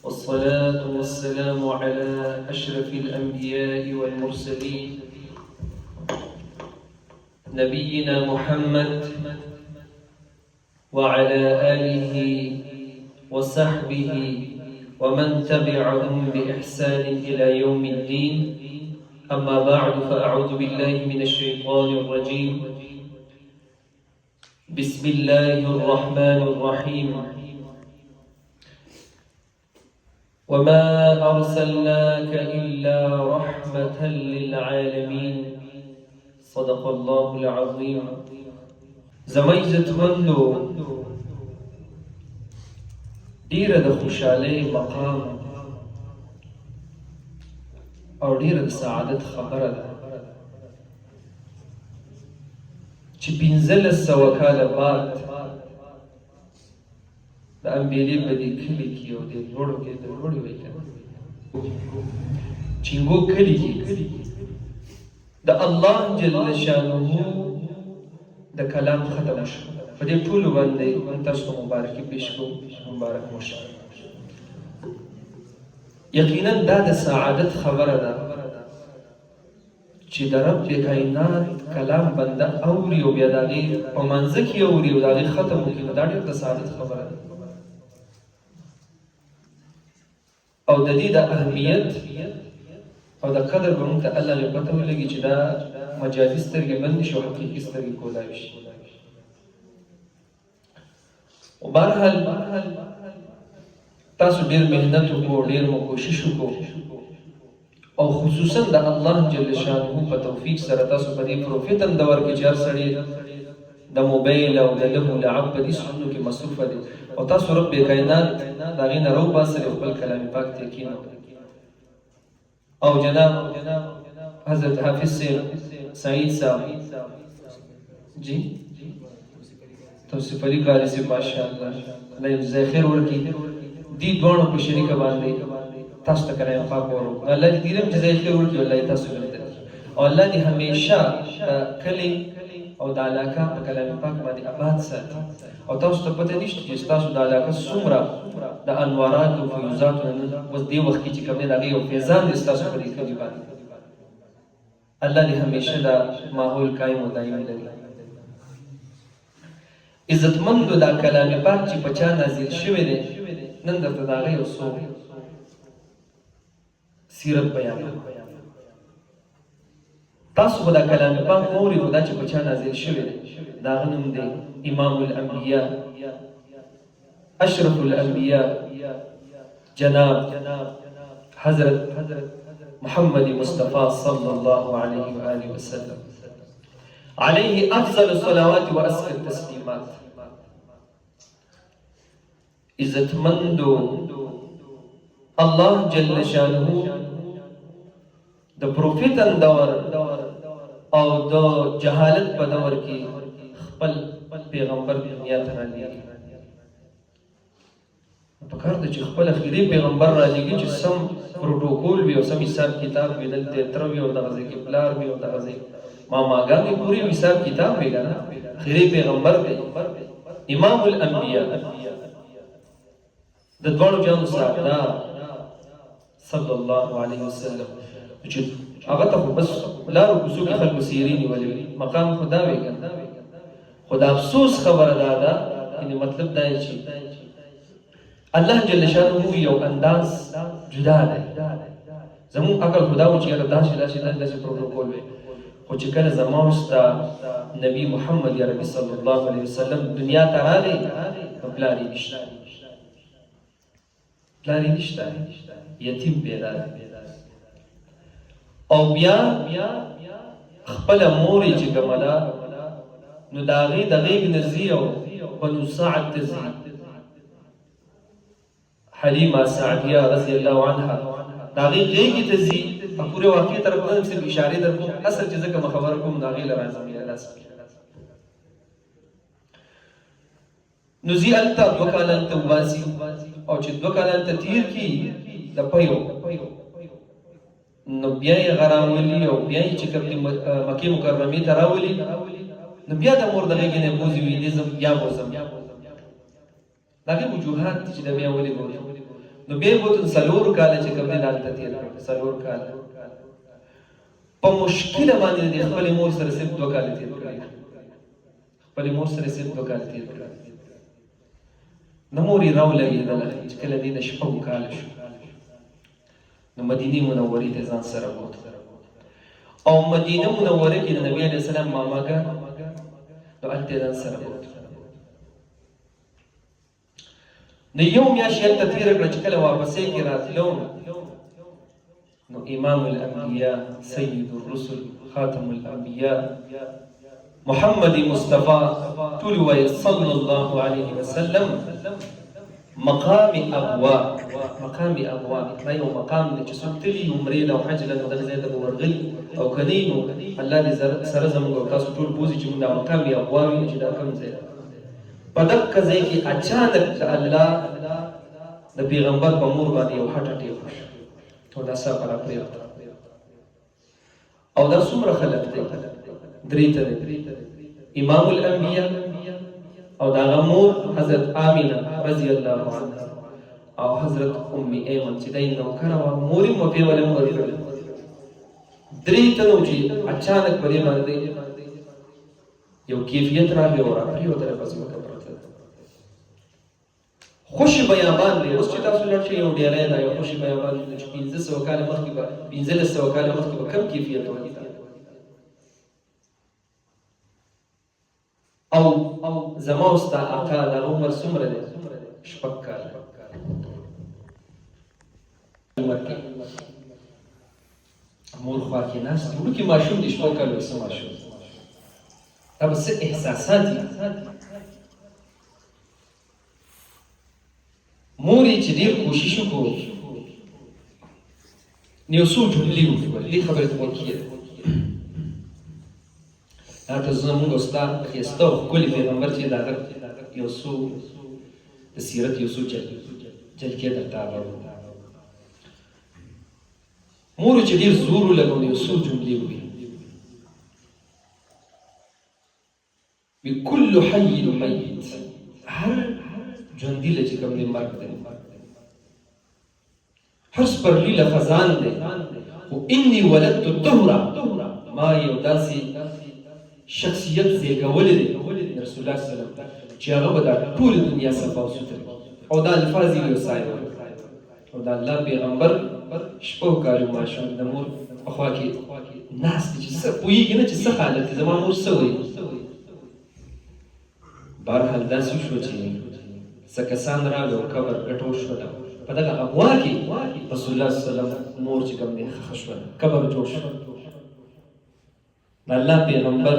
والصلاة والسلام على أشرف الأنبياء والمرسلين نبينا محمد وعلى آله وصحبه ومن تبعهم بإحسان إلى يوم الدين. أما بعد فأعوذ بالله من الشيطان الرجيم. بسم الله الرحمن الرحيم. وما أرسلناك إلا رحمة للعالمين. صدق الله العظيم. زميزت مندو ډیره د خوشحالۍ مقام او ډیره د سعادت خبره ده چې 1500 کاله بعد د امبیلې په دې کلي کې او د لوړو کې د لوړې وایي چینګو کلي کې د الله جل شانه د کلام ختم شو. په دې ټولو باندې تاسو ته مبارکي پیش کوم. مبارک مو شه. یقینا دا د سعادت خبره ده چې د رب کائنات کلام بنده اوري او بیا د هغې په منځه کې اوري او د هغې ختم وکړي، نو دا ډېر د سعادت خبره ده. او د دې د اهمیت او د قدر به موږ ته الله پته ولګي چې دا مجازي سترګې بندې شي او حقیقي سترګې کولای شي. او بهرحال تاسو ډېر محنت وکړو، ډېر مو کوشش وکړو، او خصوصا د الله جل شانه په توفیق سره تاسو په دې پروفیتن دور کې چې هر سړی د موبایل او د لهو لعب په دې سنو کې مصروفه دی، او تاسو رب کائنات د هغې نه راوباسئ او خپل کلام پاک ته یقین وکړئ. او جناب حضرت حافظ سعید صاحب جی توصیف علی قاری سے ماشاءاللہ اللہ جزای خیر ورکړي، دې دواړو په شریکه باندې تاسو ته کلام پاک ورو الله دې دې جزای خیر ورکړي، الله تاسو ته او الله دې همیشه کلی او د علاقه په کلام پاک باندې آباد ساتي. او تاسو ته پته نشته چې تاسو د علاقه څومره د انوارات او فیوزات اوس دې وخت کې چې کوم نه یو فیضان دې تاسو په دې کلی باندې الله دې همیشه دا ماحول قائم او دایمي لري. عزتمندو دا کلام پاک چې په چا نازل شوی دی، نن درته د هغې یو څو سیرت بیانوم. تاسو خو دا کلام پاک واورئ، خو دا چې په چا نازل شوی دی د هغه نوم دی امام الانبیاء اشرف الانبیاء جناب حضرت محمد مصطفى صلی الله علیه و آله وسلم علیه افضل الصلوات و ازکی التسلیمات. عزتمندو الله جل شانه د پروفیتن دور او د جهالت په دور کې خپل پیغمبر دنیا ته رالیږي. پکار ده چې خپل اخري پیغمبر رالیږي چې سم پروتوکول وي او سم حساب کتاب وي، دلته تر وي او دغه ځای کې پلار وي او دغه ځای ماماګانې پورې حساب کتاب وي که نه. اخري پیغمبر دی امام الانبیاء د دواړو جهانو سردار صلی الله علیه وسلم، چې هغه ته خو بس لارو کوڅو کې خلکو سیرې نیولې وي، مقام خو دا وي که نه. خو د افسوس خبره دا ده، یعنې مطلب دا یې چې الله جل شانه یو انداز جدا دی. زمونږ عقل خو دا و چې یاره داسې پروتوکول وي، خو چې کله زما او ستا نبی محمد عربي صلی الله علیه وسلم دنیا ته راغی، نو پلار یې نشته، پلار یې نشته، یتیم پیدا دی. او بیا خپله مور یې چې کومه ده، نو د هغې د غېږ نه ځي او بنو سعد ته ځي. حلیمه سعدیه رضی الله عنها د هغې غېږې ته ځي. پورې واقعي طرف نه صرف اشارې در کوم، اصل چې زه کومه خبره کوم د هغې له راځم یا لاس نو ځي هلته 2 کاله هلته وباسي، او چې 2 کاله هلته تېر کړي د پیو، نو بیا یې غراولي او بیا یې چې کوم مکې مکرمې ته راولي، نو بیا د مور د غېږې نه بوځي، وي زه بیا بوځم. د هغې وجوهات چې د بیا ولې بوځم، نو بیا بوتن سلور کاله چې کوم نه دالته تیر سلور کاله په مشکل باندې د خپل مور سره صرف 2 کاله تیر کړی خپل مور سره صرف 2 کاله تیر کړی نو موري راو لګیدل چې کله دې د شپږ کال شو نو مدینه منورې ته ځان سره بوت او مدینه منوره کې د نبی عليه السلام ماماګه نو الته ځان سره بوت نو یو میاشت هلته تېره کړه چې کله واپسې کې راتلو نو امام الانبیاء سید الرسل خاتم الانبیاء محمد مصطفى ټول وایي صلی الله علیه وسلم مقام ابوا دا یو مقام دی چې څوک تلي عمرې له او حج له دغه ځای ته ورغلي او کني نو الله دې سره زموږ او تاسو ټول بوزي چې موږ دا مقام ابوا وي چې دا کوم ځای په دغه ځای کې اچانک الله د پیغمبر په مور باندې یو هټ ټیپ او دا سفر پریوت او دا څومره خلک دی درې ته امام الانبیاء او دا غمور حضرت آمینه رضی الله عنها او حضرت ام ایمن چې دای نو کړه موري مو په ولې مور کړل درې ته نو چې اچانک په دې باندې یو کیفیت راغی او راپری او تر پس مکه پرته خوشی بیابان دی اوس چې تاسو لږ شي یو ډیرای دا یو خوشی بیابان دی چې 1500 کال مخکې به 1500 کال مخکې به کم کیفیت وایي او زما استا آقا د عمر څومره دی شپږ کاله مور خوا کې ناست وړوکی ماشوم دی شپږ کاله څه ماشوم دا به څه احساسات دي مور یې چې ډېر کوشش وکړو نو یو څو جملې وکړلې خبرې ته وکړې هغه زموږ استاد ښایسته او ښکلي پیغمبر چې د هغه یو څو د سیرت یو څو جلکې درته راوړو مور چې ډېر زور ولګول یو څو جملې وویل بكل حي ميت هر ژوندي له چې کوم دی مرګ دی هر سپرلي له خزان دی خو اني ولدت الطهرة ما یو داسې شخصیت زیږولی دی رسول الله صلی الله علیه وسلم چې هغه به دا ټول دنیا صفا او سوتره او دا الفاظ یې وسایل او دا الله پیغمبر شپږ کالو ماشوم د مور په خوا کې ناست چې څه پوهېږي نه چې څه حالت دی زما مور څه وایي بهرحال داسې شو چې څه کسان راغلل او قبر ګټور شول په دغه ابوا کې رسول الله صلی الله علیه وسلم مور چې کوم دی ښخ شول قبر جوړ شو د الله پیغمبر